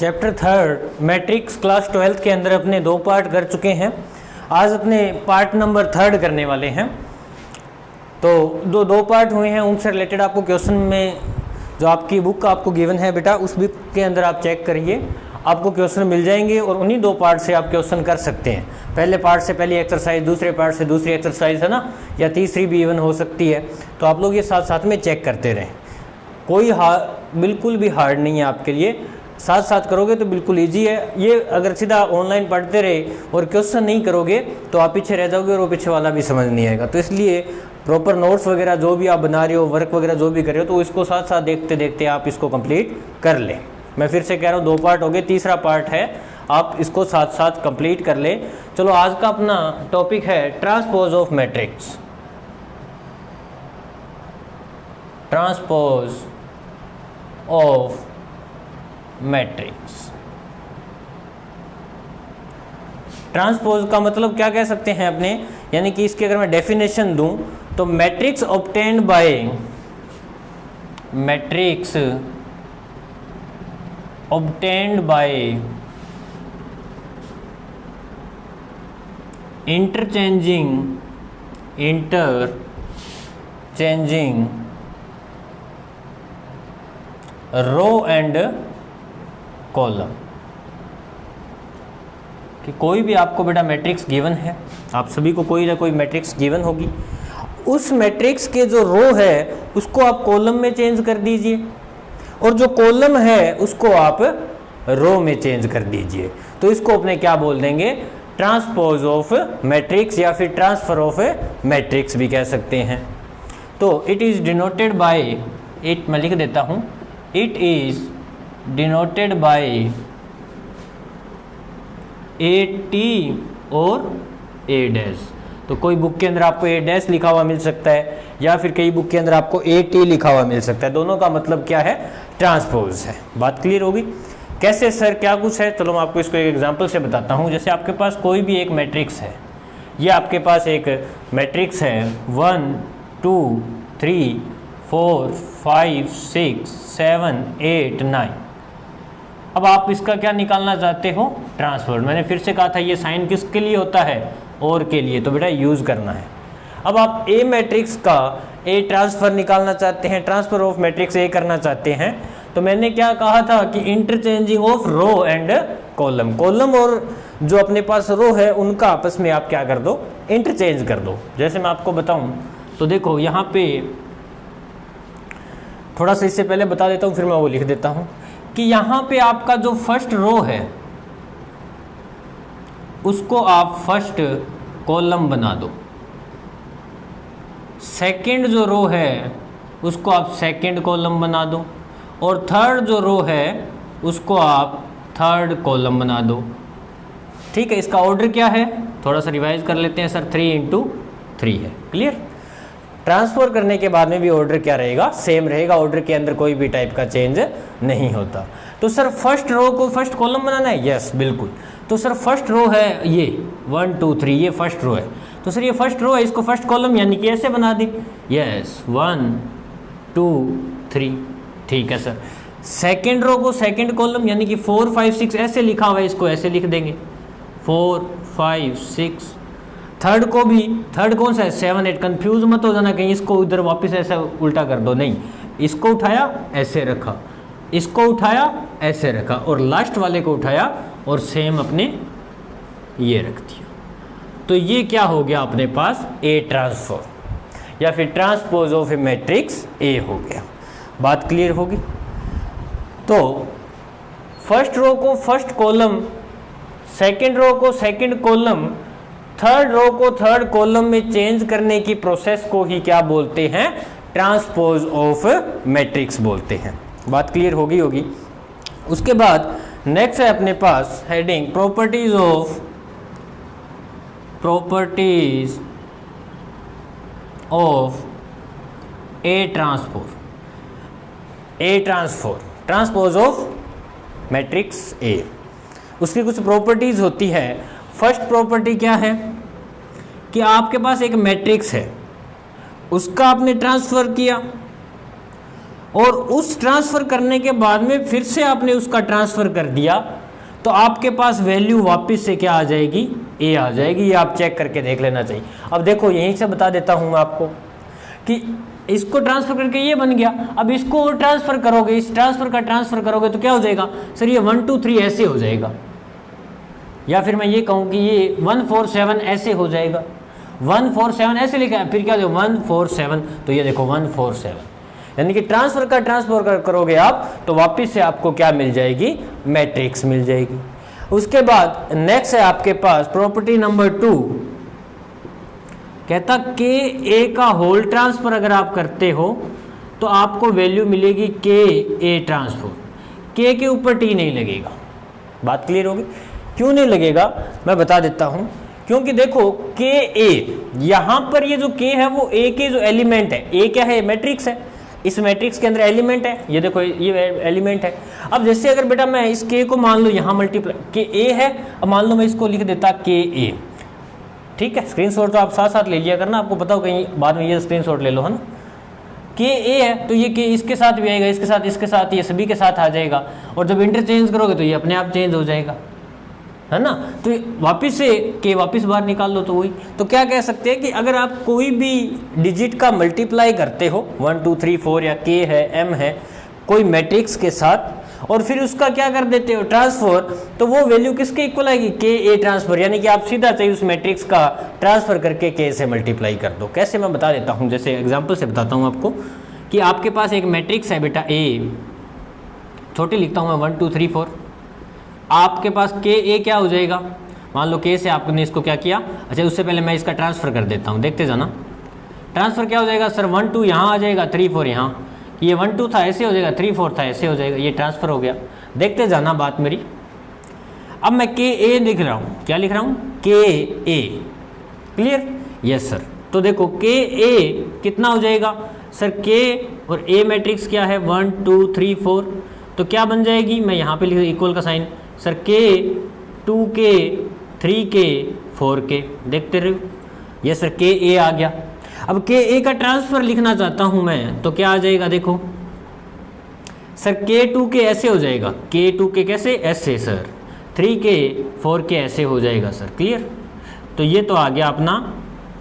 Chapter third matrix class 12th के अंदर अपने 2 पार्ट कर चुके हैं। आज अपने पार्ट नंबर 3 करने वाले हैं। तो दो पार्ट हुए हैं, उनसे रिलेटेड आपको क्वेश्चन में जो आपकी बुक आपको गिवन है बेटा, उस बुक के अंदर आप चेक करिए, आपको क्वेश्चन मिल जाएंगे और उन्हीं 2 पार्ट से आप क्वेश्चन कर सकते हैं। पहले पार्ट से पहली एक्सरसाइज, दूसरे पार्ट से दूसरी एक्सरसाइज, है ना, या तीसरी भी इवन हो सकती है। तो आप लोग ये साथ साथ में चेक करते रहें। कोई बिल्कुल भी हार्ड नहीं है आपके लिए, साथ साथ करोगे तो बिल्कुल इजी है। ये अगर सीधा ऑनलाइन पढ़ते रहे और क्वेश्चन नहीं करोगे तो आप पीछे रह जाओगे और वो पीछे वाला भी समझ नहीं आएगा। तो इसलिए प्रॉपर नोट्स वगैरह जो भी आप बना रहे हो, वर्क वगैरह जो भी कर रहे हो, तो इसको साथ साथ देखते देखते आप इसको कंप्लीट कर लें। मैं फिर से कह रहा हूँ 2 पार्ट हो गए, तीसरा पार्ट है, आप इसको साथ साथ कंप्लीट कर लें। चलो आज का अपना टॉपिक है transpose of matrix. Transpose of matrix. Transpose का मतलब क्या कह सकते हैं अपने, यानी कि इसकी अगर मैं डेफिनेशन दूं तो matrix obtained by interchanging row and column. कि कोई भी आपको बेटा मैट्रिक्स गिवन है, आप सभी को कोई ना कोई मैट्रिक्स गिवन होगी, उस मैट्रिक्स के जो रो है उसको आप कॉलम में चेंज कर दीजिए और जो कॉलम है उसको आप रो में चेंज कर दीजिए। तो इसको अपने क्या बोल देंगे, ट्रांसपोज ऑफ मैट्रिक्स या फिर ट्रांसफर ऑफ मैट्रिक्स भी कह सकते हैं। तो it is denoted by, it मैं लिख देता हूं, it is denoted by A T और ए डैश। तो कोई बुक के अंदर आपको ए डैश लिखा हुआ मिल सकता है या फिर कई बुक के अंदर आपको ए टी लिखा हुआ मिल सकता है। दोनों का मतलब क्या है, ट्रांसपोज है। बात क्लियर होगी। कैसे सर, क्या कुछ है, चलो मैं आपको इसको एक एग्जांपल से बताता हूँ। जैसे आपके पास कोई भी एक मैट्रिक्स है, ये आपके पास एक मैट्रिक्स है 1 2 3 4 5 6 7 8 9। अब आप इसका क्या निकालना चाहते हो, ट्रांसफर। मैंने फिर से कहा था ये साइन किसके लिए होता है, और के लिए, तो बेटा यूज़ करना है। अब आप ए मैट्रिक्स का ए ट्रांसफर निकालना चाहते हैं, ट्रांसफर ऑफ मैट्रिक्स ए करना चाहते हैं। तो मैंने क्या कहा था कि interchanging of row and column. Column और जो अपने पास रो है उनका आपस में आप क्या कर दो, इंटरचेंज कर दो। जैसे मैं आपको बताऊं तो देखो यहाँ पे थोड़ा सा इससे पहले बता देता हूँ, फिर मैं वो लिख देता हूँ कि यहाँ पे आपका जो फर्स्ट रो है उसको आप फर्स्ट कॉलम बना दो, सेकंड जो रो है उसको आप सेकंड कॉलम बना दो, और थर्ड जो रो है उसको आप थर्ड कॉलम बना दो। ठीक है, इसका ऑर्डर क्या है, थोड़ा सा रिवाइज कर लेते हैं सर। 3 × 3 है, क्लियर। ट्रांसफर करने के बाद में भी ऑर्डर क्या रहेगा, सेम रहेगा। ऑर्डर के अंदर कोई भी टाइप का चेंज नहीं होता। तो सर फर्स्ट रो को फर्स्ट कॉलम बनाना है, यस बिल्कुल। तो सर फर्स्ट रो है ये 1 2 3, ये फर्स्ट रो है। तो सर ये फर्स्ट रो है, इसको फर्स्ट कॉलम यानी कि ऐसे बना दी, यस 1 2 3। ठीक है सर। सेकेंड रो को सेकेंड कॉलम यानी कि 4 5 6 ऐसे लिखा हुआ है, इसको ऐसे लिख देंगे 4 5 6। थर्ड को भी, थर्ड कौन सा है, 7 8। कंफ्यूज मत हो जाना कहीं इसको उधर वापस ऐसा उल्टा कर दो, नहीं, इसको उठाया ऐसे रखा, इसको उठाया ऐसे रखा, और लास्ट वाले को उठाया और सेम अपने ये रख दिया। तो ये क्या हो गया अपने पास, ए ट्रांसफर या फिर transpose of A matrix A हो गया। बात क्लियर होगी। तो फर्स्ट रो को फर्स्ट कॉलम, सेकंड रो को सेकंड कॉलम, थर्ड रो को थर्ड कॉलम में चेंज करने की प्रोसेस को ही क्या बोलते हैं, ट्रांसपोज ऑफ मैट्रिक्स बोलते हैं। बात क्लियर होगी। उसके बाद नेक्स्ट है अपने पास heading properties of A transpose of matrix A. उसकी कुछ प्रॉपर्टीज होती है। फर्स्ट प्रॉपर्टी क्या है कि आपके पास एक मैट्रिक्स है, उसका आपने ट्रांसफर किया, और उस ट्रांसफ़र करने के बाद में फिर से आपने उसका ट्रांसफ़र कर दिया, तो आपके पास वैल्यू वापस से क्या आ जाएगी, ए आ जाएगी। ये आप चेक करके देख लेना चाहिए। अब देखो यहीं से बता देता हूँ मैं आपको कि इसको ट्रांसफ़र करके ये बन गया, अब इसको और ट्रांसफ़र करोगे, इस ट्रांसफ़र का ट्रांसफ़र करोगे तो क्या हो जाएगा सर, ये 1 2 3 ऐसे हो जाएगा, या फिर मैं ये कहूँ कि ये 1 4 7 ऐसे हो जाएगा। 1 4 7 ऐसे लिखा है, फिर क्या हो जाएगा 1 4 7, तो ये देखो 1 4 7, यानी कि ट्रांसफ़र का ट्रांसफ़र करोगे आप तो वापस से आपको क्या मिल जाएगी, मैट्रिक्स मिल जाएगी। उसके बाद नेक्स्ट है आपके पास प्रॉपर्टी नंबर 2, कहता के ए का होल ट्रांसफ़र अगर आप करते हो तो आपको वैल्यू मिलेगी के ए ट्रांसफर। के के ऊपर टी नहीं लगेगा। बात क्लियर होगी? क्यों नहीं लगेगा मैं बता देता हूं, क्योंकि देखो के ए, यहां पर ये जो के है वो ए के जो एलिमेंट है, ए क्या है, मैट्रिक्स है, इस मैट्रिक्स के अंदर एलिमेंट है, ये देखो ये एलिमेंट है। अब जैसे अगर बेटा मैं इस के को मान लो यहाँ मल्टीप्लाई, के ए है, अब मान लो मैं इसको लिख देता के ए, ठीक है, स्क्रीनशॉट तो आप साथ साथ ले लिया करना, आपको पता हो कहीं बाद में ये स्क्रीनशॉट ले लो, है ना। के ए है तो ये के इसके साथ भी आएगा, इसके साथ ये सभी के साथ आ जाएगा, और जब इंटरचेंज करोगे तो ये अपने आप चेंज हो जाएगा, है ना। तो वापस से के वापस बाहर निकाल लो तो वही। तो क्या कह सकते हैं कि अगर आप कोई भी डिजिट का मल्टीप्लाई करते हो 1 2 3 4 या के है, एम है, कोई मैट्रिक्स के साथ, और फिर उसका क्या कर देते हो ट्रांसफर, तो वो वैल्यू किसके इक्वल आएगी, के ए ट्रांसफर, यानी कि आप सीधा चाहिए उस मैट्रिक्स का ट्रांसफर करके के से मल्टीप्लाई कर दो। कैसे मैं बता देता हूँ, जैसे एग्जांपल से बताता हूँ आपको कि आपके पास एक मैट्रिक्स है बेटा ए, छोटे लिखता हूँ मैं 1 2 3 4, आपके पास के ए क्या हो जाएगा, मान लो के से आपने इसको क्या किया, अच्छा उससे पहले मैं इसका ट्रांसफर कर देता हूँ, देखते जाना। ट्रांसफर क्या हो जाएगा सर, 1 2 यहाँ आ जाएगा, 3 4 यहाँ, ये 1 2 था ऐसे हो जाएगा, 3 4 था ऐसे हो जाएगा, ये ट्रांसफर हो गया। देखते जाना बात मेरी। अब मैं के ए लिख रहा हूँ, क्या लिख रहा हूँ, के ए, क्लियर, यस सर। तो देखो के ए कितना हो जाएगा सर, के और ए मैट्रिक्स क्या है 1 2 3 4, तो क्या बन जाएगी, मैं यहाँ पे लिख इक्वल का साइन, सर के 2 के 3 के 4 के, देखते रहो, यस सर के ए आ गया। अब के ए का ट्रांसफर लिखना चाहता हूं मैं, तो क्या आ जाएगा, देखो सर के 2 के ऐसे हो जाएगा, के 2 के कैसे, ऐसे सर, 3 के 4 के ऐसे हो जाएगा सर, क्लियर। तो ये तो आ गया अपना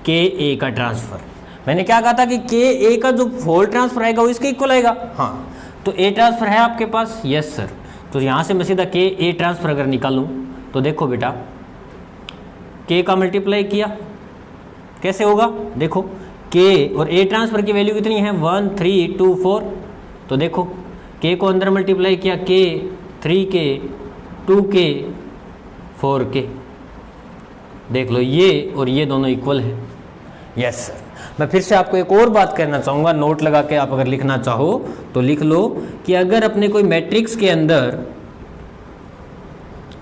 के ए का ट्रांसफर। मैंने क्या कहा था कि के ए का जो होल ट्रांसफर आएगा वो इसके इक्वल आएगा, हाँ, तो ए ट्रांसफर है आपके पास, यस सर। तो यहाँ से मैं सीधा के ए ट्रांसफर अगर निकालूं तो देखो बेटा के का मल्टीप्लाई किया कैसे होगा, देखो के और ए ट्रांसफर की वैल्यू कितनी है 1 3 2 4, तो देखो के को अंदर मल्टीप्लाई किया, के 3 के 2 के 4 के, देख लो ये और ये दोनों इक्वल है, यस सर। मैं फिर से आपको एक और बात कहना चाहूँगा, नोट लगा के आप अगर लिखना चाहो तो लिख लो कि अगर अपने कोई मैट्रिक्स के अंदर,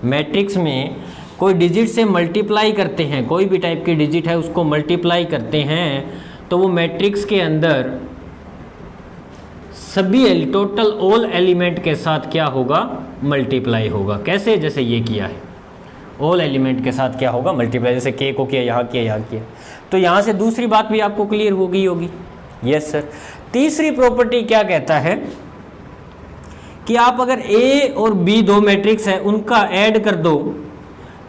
मैट्रिक्स में कोई डिजिट से मल्टीप्लाई करते हैं, कोई भी टाइप की डिजिट है उसको मल्टीप्लाई करते हैं, तो वो मैट्रिक्स के अंदर सभी टोटल ऑल एलिमेंट के साथ क्या होगा, मल्टीप्लाई होगा। कैसे, जैसे ये किया है, ऑल एलिमेंट के साथ क्या होगा, मल्टीप्लाई, जैसे के को किया, यहाँ किया, यहाँ किया। तो यहाँ से दूसरी बात भी आपको क्लियर हो गई होगी, यस सर। तीसरी प्रॉपर्टी क्या कहता है कि आप अगर ए और बी दो मैट्रिक्स है उनका ऐड कर दो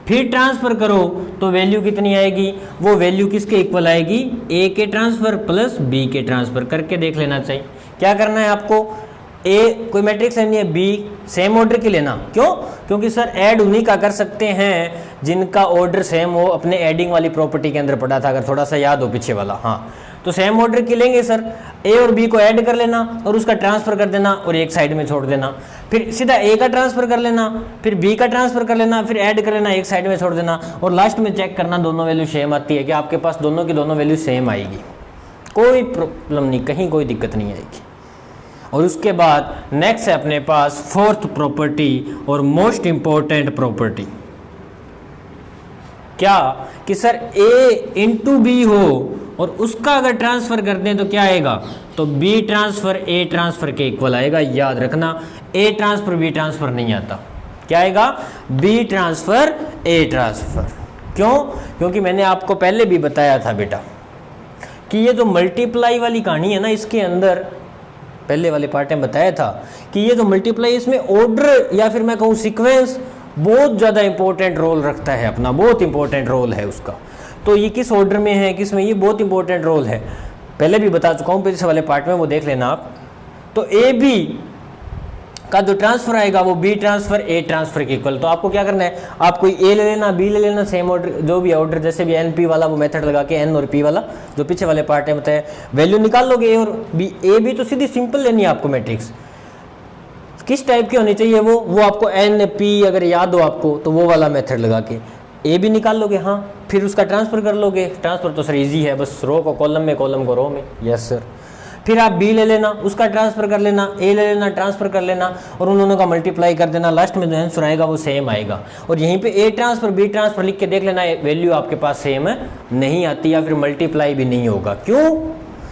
फिर ट्रांसफर करो तो वैल्यू कितनी आएगी, वो वैल्यू किसके इक्वल आएगी, ए के ट्रांसफर प्लस बी के ट्रांसफर, करके देख लेना चाहिए। क्या करना है आपको, ए कोई मैट्रिक्स लेनी है, बी सेम ऑर्डर की लेना, क्यों, क्योंकि सर ऐड उन्हीं का कर सकते हैं जिनका ऑर्डर सेम हो, अपने एडिंग वाली प्रॉपर्टी के अंदर पढ़ा था, अगर थोड़ा सा याद हो पीछे वाला, हाँ, तो सेम ऑर्डर की लेंगे सर, ए और बी को ऐड कर लेना और उसका ट्रांसफर कर देना और एक साइड में छोड़ देना, फिर सीधा ए का ट्रांसफर कर लेना, फिर बी का ट्रांसफर कर लेना, फिर ऐड कर लेना, एक साइड में छोड़ देना, और लास्ट में चेक करना दोनों वैल्यू सेम आती है कि आपके पास दोनों की दोनों वैल्यू सेम आएगी, कोई प्रॉब्लम नहीं, कहीं कोई दिक्कत नहीं आएगी। और उसके बाद नेक्स्ट है अपने पास फोर्थ प्रॉपर्टी और मोस्ट इंपॉर्टेंट प्रॉपर्टी, क्या कि सर ए इंटू बी हो और उसका अगर ट्रांसफर कर दें तो क्या आएगा, तो बी ट्रांसफर ए ट्रांसफर के इक्वल आएगा। याद रखना ए ट्रांसफर बी ट्रांसफर नहीं आता, क्या आएगा, बी ट्रांसफर ए ट्रांसफर। क्यों, क्योंकि मैंने आपको पहले भी बताया था बेटा कि ये जो मल्टीप्लाई वाली कहानी है ना, इसके अंदर पहले वाले पार्ट में बताया था कि ये जो मल्टीप्लाई, इसमें ऑर्डर या फिर मैं कहूँ सीक्वेंस बहुत ज़्यादा इंपॉर्टेंट रोल रखता है अपना, बहुत इंपॉर्टेंट रोल है उसका। तो ये किस ऑर्डर में है, किस में, ये बहुत इंपॉर्टेंट रोल है, पहले भी बता चुका हूँ पिछले वाले पार्ट में, वो देख लेना आप। तो ए बी का जो ट्रांसफर आएगा वो बी ट्रांसफर ए ट्रांसफर के इक्वल। तो आपको क्या करना है, आप कोई ए ले लेना, बी ले लेना, सेम ऑर्डर जो भी ऑर्डर, जैसे भी एन पी वाला वो मेथड लगा के, एन और पी वाला जो पीछे वाले पार्ट है बताया, वैल्यू निकाल लोगे ए और बी। ए बी तो सीधी सिंपल लेनी है आपको मैट्रिक्स, किस टाइप की होनी चाहिए वो आपको एन पी अगर याद हो आपको तो वो वाला मेथड लगा के ए बी निकाल लोगे। हाँ, फिर उसका ट्रांसफर कर लोगे। ट्रांसफर तो सर इजी है, बस रो को कॉलम में, कॉलम को रो में। Yes sir. फिर आप बी ले लेना, उसका ट्रांसफर कर लेना, ए ले लेना, ट्रांसफर कर लेना, और उन दोनों का मल्टीप्लाई कर देना, लास्ट में जो आंसर आएगा वो सेम आएगा। और यहीं पे ए ट्रांसफर बी ट्रांसफर लिख के देख लेना, वैल्यू आपके पास सेम नहीं आती या फिर मल्टीप्लाई भी नहीं होगा। क्यों?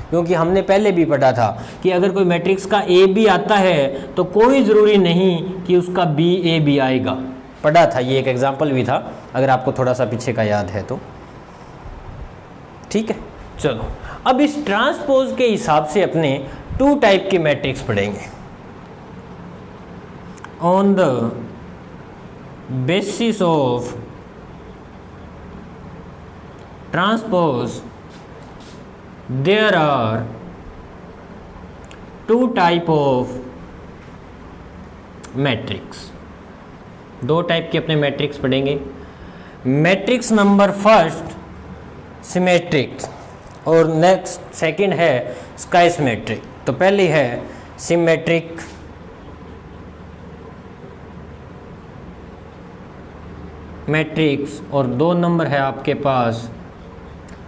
क्योंकि हमने पहले भी पढ़ा था कि अगर कोई मैट्रिक्स का ए बी आता है तो कोई ज़रूरी नहीं कि उसका बी ए बी आएगा। पढ़ा था, ये एक एग्जाम्पल भी था, अगर आपको थोड़ा सा पीछे का याद है तो। ठीक है, चलो अब इस ट्रांसपोज के हिसाब से अपने टू टाइप के मैट्रिक्स पढ़ेंगे। On the basis of transpose there are two type of matrix. दो टाइप के अपने मैट्रिक्स पढ़ेंगे। मैट्रिक्स नंबर फर्स्ट सिमेट्रिक और नेक्स्ट सेकंड है स्काई सिमेट्रिक। तो पहली है सिमेट्रिक मैट्रिक्स और 2 नंबर है आपके पास,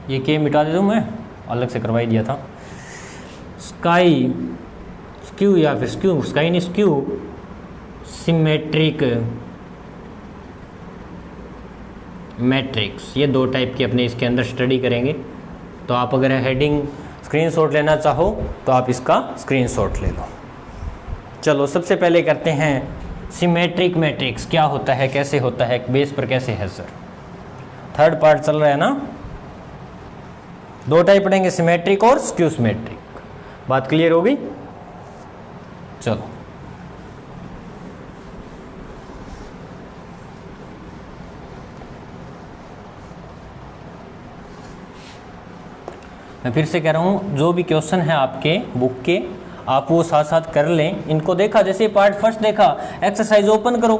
ये के मिटा दे दूँ मैं, अलग से करवाई दिया था, स्काई स्क्यू या फिर स्क्यू, स्काई नहीं स्क्यू सिमेट्रिक मैट्रिक्स। ये 2 टाइप के अपने इसके अंदर स्टडी करेंगे। तो आप अगर हेडिंग स्क्रीनशॉट लेना चाहो तो आप इसका स्क्रीनशॉट ले लो। चलो सबसे पहले करते हैं सिमेट्रिक मैट्रिक्स क्या होता है, कैसे होता है, बेस पर कैसे है सर। थर्ड पार्ट चल रहा है ना। 2 टाइप पढ़ेंगे, सिमेट्रिक और स्क्यू सिमेट्रिक। बात क्लियर हो गई? चलो मैं फिर से कह रहा हूँ, जो भी क्वेश्चन है आपके बुक के आप वो साथ साथ कर लें। इनको देखा, जैसे पार्ट फर्स्ट देखा, एक्सरसाइज ओपन करो,